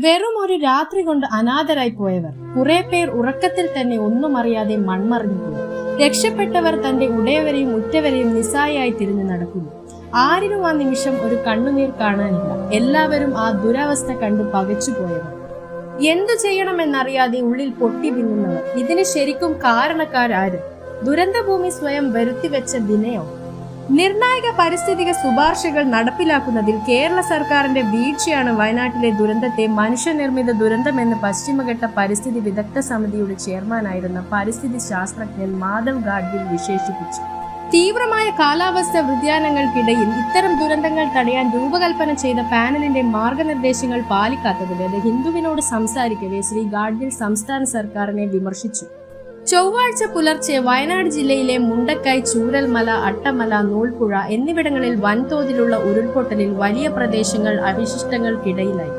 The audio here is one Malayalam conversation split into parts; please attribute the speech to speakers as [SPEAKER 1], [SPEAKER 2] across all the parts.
[SPEAKER 1] വെറും ഒരു രാത്രി കൊണ്ട് അനാഥരായി പോയവർ, കുറെ പേർ ഉറക്കത്തിൽ തന്നെ ഒന്നും അറിയാതെ മൺമറിഞ്ഞുപോയി. രക്ഷപ്പെട്ടവർ തന്റെ ഉടയവരെയും ഉറ്റവരെയും നിസ്സായായി തിരിഞ്ഞു നടക്കുന്നു. ആരിനും ആ നിമിഷം ഒരു കണ്ണുനീർ കാണാനില്ല. എല്ലാവരും ആ ദുരവസ്ഥ കണ്ടു പകച്ചുപോയവർ. എന്തു ചെയ്യണമെന്നറിയാതെ ഉള്ളിൽ പൊട്ടി പിന്നുന്നവർ. ഇതിന് ശരിക്കും കാരണക്കാരാര്? ദുരന്തഭൂമി സ്വയം വരുത്തിവെച്ച വിനയോ? നിർണായക പാരിസ്ഥിതിക ശുപാർശകൾ നടപ്പിലാക്കുന്നതിൽ കേരള സർക്കാരിന്റെ വീഴ്ചയാണ് വയനാട്ടിലെ ദുരന്തത്തെ മനുഷ്യനിർമ്മിത ദുരന്തമെന്ന് പശ്ചിമഘട്ട പരിസ്ഥിതി വിദഗ്ധ സമിതിയുടെ ചെയർമാനായിരുന്ന പരിസ്ഥിതി ശാസ്ത്രജ്ഞൻ മാധവ് ഗാഡ്ഗിൽ വിശേഷിപ്പിച്ചു. തീവ്രമായ കാലാവസ്ഥ വ്യതിയാനങ്ങൾക്കിടയിൽ ഇത്തരം ദുരന്തങ്ങൾ തടയാൻ രൂപകൽപ്പന ചെയ്ത പാനലിന്റെ മാർഗനിർദ്ദേശങ്ങൾ പാലിക്കാത്തതിന് ദ ഹിന്ദുവിനോട് സംസാരിക്കവേ ശ്രീ ഗാഡ്ഗിൽ സംസ്ഥാന സർക്കാരിനെ വിമർശിച്ചു. ചൊവ്വാഴ്ച പുലർച്ചെ വയനാട് ജില്ലയിലെ മുണ്ടക്കൈ, ചൂരൽമല, അട്ടമല, നൂൽപ്പുഴ എന്നിവിടങ്ങളിൽ വൻതോതിലുള്ള ഉരുൾപൊട്ടലിൽ വലിയ പ്രദേശങ്ങൾ അവശിഷ്ടങ്ങൾക്കിടയിലായി.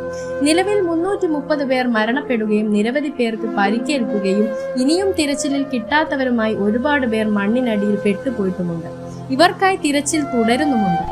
[SPEAKER 1] നിലവിൽ 330 പേർ മരണപ്പെടുകയും നിരവധി പേർക്ക് പരിക്കേൽക്കുകയും ഇനിയും തിരച്ചിലിൽ കിട്ടാത്തവരുമായി ഒരുപാട് പേർ മണ്ണിനടിയിൽ പെട്ടുപോയിട്ടുമുണ്ട്. ഇവർക്കായി തിരച്ചിൽ തുടരുന്നുമുണ്ട്.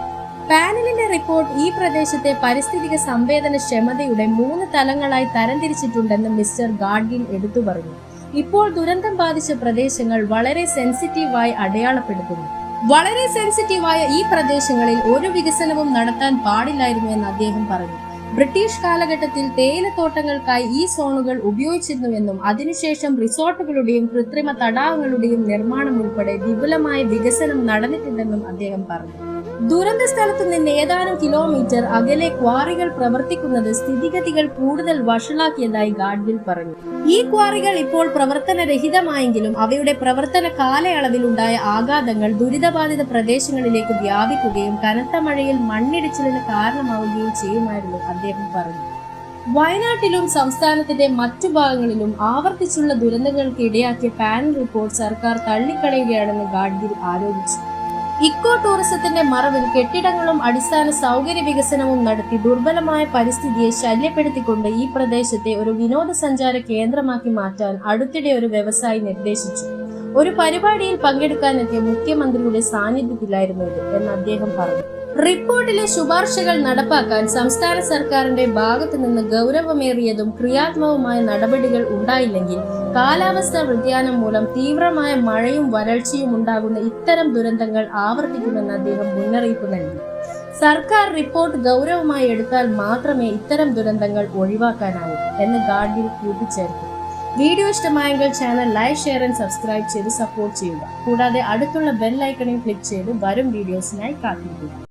[SPEAKER 1] പാനലിന്റെ റിപ്പോർട്ട് ഈ പ്രദേശത്തെ പാരിസ്ഥിതിക സംവേദനക്ഷമതയുടെ 3 തലങ്ങളായി തരംതിരിച്ചിട്ടുണ്ടെന്ന് മിസ്റ്റർ ഗാഡ്ഗിൽ എടുത്തു പറഞ്ഞു. ഇപ്പോൾ ദുരന്തം ബാധിച്ച പ്രദേശങ്ങൾ വളരെ സെൻസിറ്റീവായി അടയാളപ്പെടുത്തുന്നു. വളരെ സെൻസിറ്റീവായ ഈ പ്രദേശങ്ങളിൽ ഒരു വികസനവും നടത്താൻ പാടില്ലായിരുന്നു എന്ന് അദ്ദേഹം പറഞ്ഞു. ബ്രിട്ടീഷ് കാലഘട്ടത്തിൽ തേയിലത്തോട്ടങ്ങൾക്കായി ഈ സോണുകൾ ഉപയോഗിച്ചിരുന്നുവെന്നും അതിനുശേഷം റിസോർട്ടുകളുടെയും കൃത്രിമ തടാകങ്ങളുടെയും നിർമ്മാണം ഉൾപ്പെടെ വിപുലമായ വികസനം നടന്നിട്ടുണ്ടെന്നും അദ്ദേഹം പറഞ്ഞു. ദുരന്ത സ്ഥലത്തു നിന്ന് ഏതാനും കിലോമീറ്റർ അകലെ ക്വാറികൾ പ്രവർത്തിക്കുന്നത് സ്ഥിതിഗതികൾ കൂടുതൽ വഷളാക്കിയതായി ഗാഡ്ഗിൽ പറഞ്ഞു. ഈ ക്വാറികൾ ഇപ്പോൾ പ്രവർത്തനരഹിതമായെങ്കിലും അവയുടെ പ്രവർത്തന കാലയളവിലുണ്ടായ ആഘാതങ്ങൾ ദുരിതബാധിത പ്രദേശങ്ങളിലേക്ക് വ്യാപിക്കുകയും കനത്ത മഴയിൽ മണ്ണിടിച്ചിലിന് കാരണമാവുകയും ചെയ്യുമായിരുന്നു അദ്ദേഹം പറഞ്ഞു. വയനാട്ടിലും സംസ്ഥാനത്തിന്റെ മറ്റു ഭാഗങ്ങളിലും ആവർത്തിച്ചുള്ള ദുരന്തങ്ങൾക്ക് ഇടയാക്കിയ പാനൽ റിപ്പോർട്ട് സർക്കാർ തള്ളിക്കളയുകയാണെന്ന് ഗാഡ്ഗിൽ ആരോപിച്ചു. ഇക്കോ ടൂറിസത്തിന്റെ മറവിൽ കെട്ടിടങ്ങളും അടിസ്ഥാന സൗകര്യ വികസനവും നടത്തി ദുർബലമായ പരിസ്ഥിതിയെ ശല്യപ്പെടുത്തിക്കൊണ്ട് ഈ പ്രദേശത്തെ ഒരു വിനോദസഞ്ചാര കേന്ദ്രമാക്കി മാറ്റാൻ അടുത്തിടെ ഒരു വ്യവസായി നിർദ്ദേശിച്ചു. ഒരു പരിപാടിയിൽ പങ്കെടുക്കാനെത്തിയ മുഖ്യമന്ത്രിയുടെ സാന്നിധ്യത്തിലായിരുന്നു ഇത് എന്ന് അദ്ദേഹം പറഞ്ഞു. റിപ്പോർട്ടിലെ ശുപാർശകൾ നടപ്പാക്കാൻ സംസ്ഥാന സർക്കാരിന്റെ ഭാഗത്തു നിന്ന് ഗൗരവമേറിയതും ക്രിയാത്മകവുമായ നടപടികൾ ഉണ്ടായില്ലെങ്കിൽ കാലാവസ്ഥാ വ്യതിയാനം മൂലം തീവ്രമായ മഴയും വരൾച്ചയും ഉണ്ടാകുന്ന ഇത്തരം ദുരന്തങ്ങൾ ആവർത്തിക്കുമെന്ന് അദ്ദേഹം മുന്നറിയിപ്പ് നൽകി. സർക്കാർ റിപ്പോർട്ട് ഗൗരവമായി എടുത്താൽ മാത്രമേ ഇത്തരം ദുരന്തങ്ങൾ ഒഴിവാക്കാനാവൂ എന്ന് ഗാഡ്ഗിൽ കൂട്ടിച്ചേർത്തു. വീഡിയോ ഇഷ്ടമായെങ്കിൽ channel like, share and subscribe ചെയ്ത് സപ്പോർട്ട് ചെയ്യുക. കൂടാതെ അടുത്തുള്ള ബെൽ ഐക്കണിൽ ക്ലിക്ക് ചെയ്ത് വരും വീഡിയോസിനായി കാത്തിരിക്കുക.